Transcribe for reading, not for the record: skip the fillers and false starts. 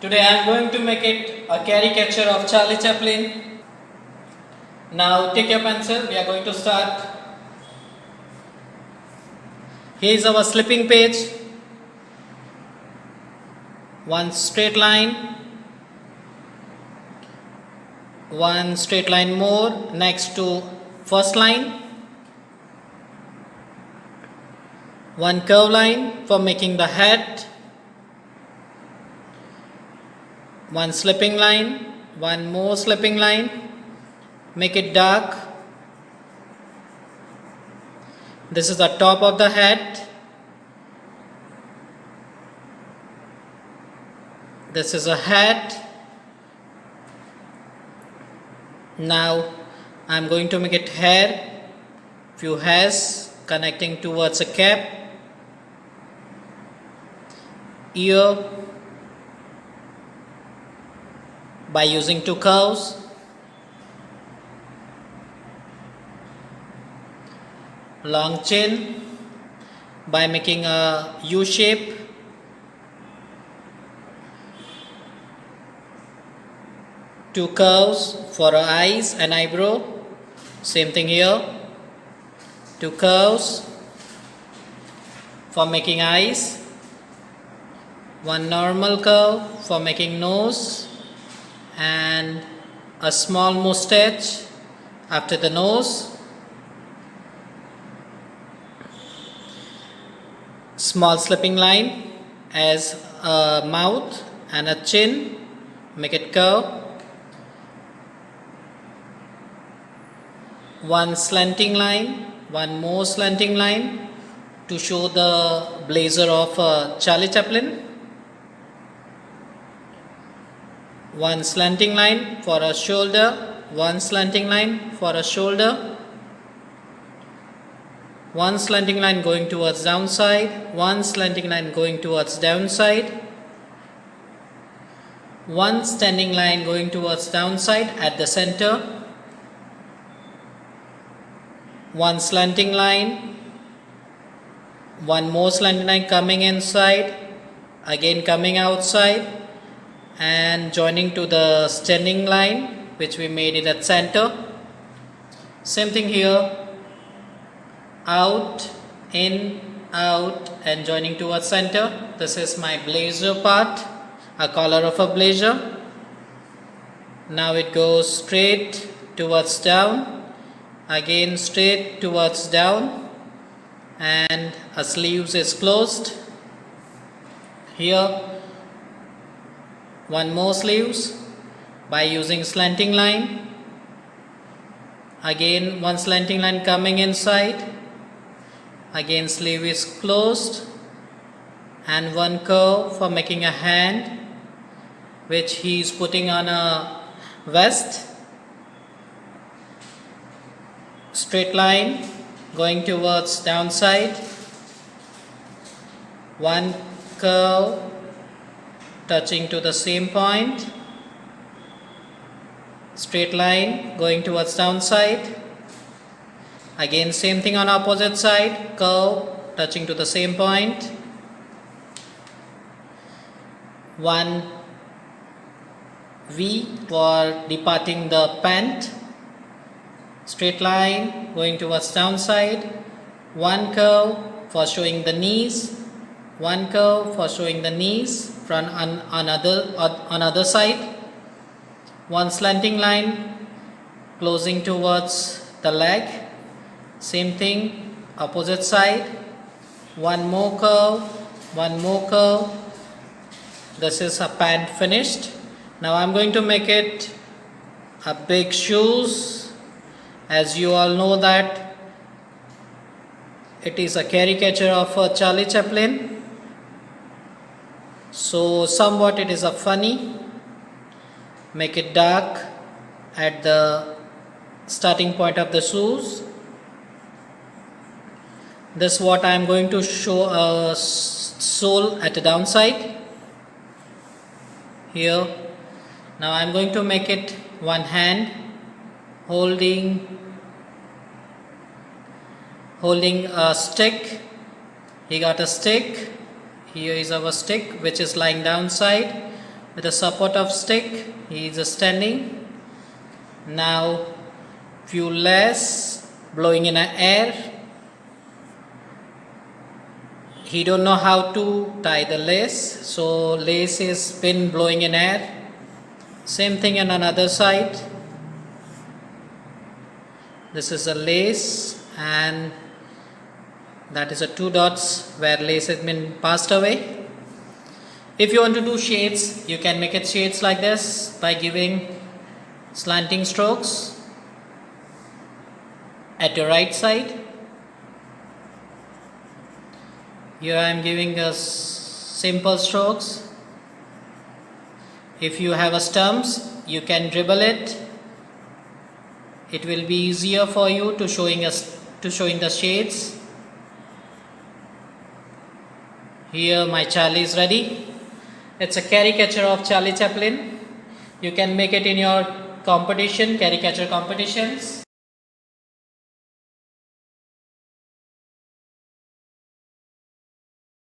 Today I am going to make it a caricature of Charlie Chaplin. Now take your pencil, we are going to start. Here is our slipping page. One straight line more next to first line. One curve line for making the head. One slipping line, one more slipping line, make it dark. This is the top of the head. This is a head. Now I am going to make it hair, few hairs connecting towards a cap, ear by using two curves, long chin by making a U shape, two curves for eyes and eyebrow, same thing here, two curves for making eyes, one normal curve for making nose, and a small mustache after the nose, small slipping line as a mouth and a chin, make it curve, one slanting line, one more slanting line to show the blazer of Charlie Chaplin, one slanting line for a shoulder, one slanting line for a shoulder, one slanting line going towards downside, one slanting line going towards downside, one standing line going towards downside at the center, one slanting line, one more slanting line coming inside, again coming outside and joining to the standing line which we made it at center. Same thing here, out, in, out and joining towards center. This is my blazer part, a collar of a blazer. Now it goes straight towards down, again straight towards down, and a sleeves is closed. Here one more sleeves by using slanting line, again one slanting line coming inside, again sleeve is closed, and one curve for making a hand which he is putting on a vest, straight line going towards downside, one curve touching to the same point, straight line going towards downside, again same thing on opposite side, curve touching to the same point, one V for departing the pant, straight line going towards downside, one curve for showing the knees, one curve for showing the knees from another side, one slanting line closing towards the leg, same thing opposite side, one more curve, one more curve. This is a pant finished. Now I am going to make it a big shoes. As you all know that it is a caricature of Charlie Chaplin, so somewhat it is a funny. Make it dark at the starting point of the shoes. This is what I am going to show a sole at the downside here. Now I am going to make it one hand holding a stick. He got a stick. Here is our stick which is lying downside. with the support of stick. He is standing. Now few lace blowing in the air. He don't know how to tie the lace, so lace is been blowing in air. Same thing on another side. This is a lace, and that is a 2 dots where lace has been passed away. If you want to do shades, you can make it shades like this by giving slanting strokes at your right side. Here I am giving a simple strokes. If you have a stumps, you can dribble it. It will be easier for you to showing the shades. Here my Charlie is ready. It's a caricature of Charlie Chaplin. You can make it in your competition, caricature competitions.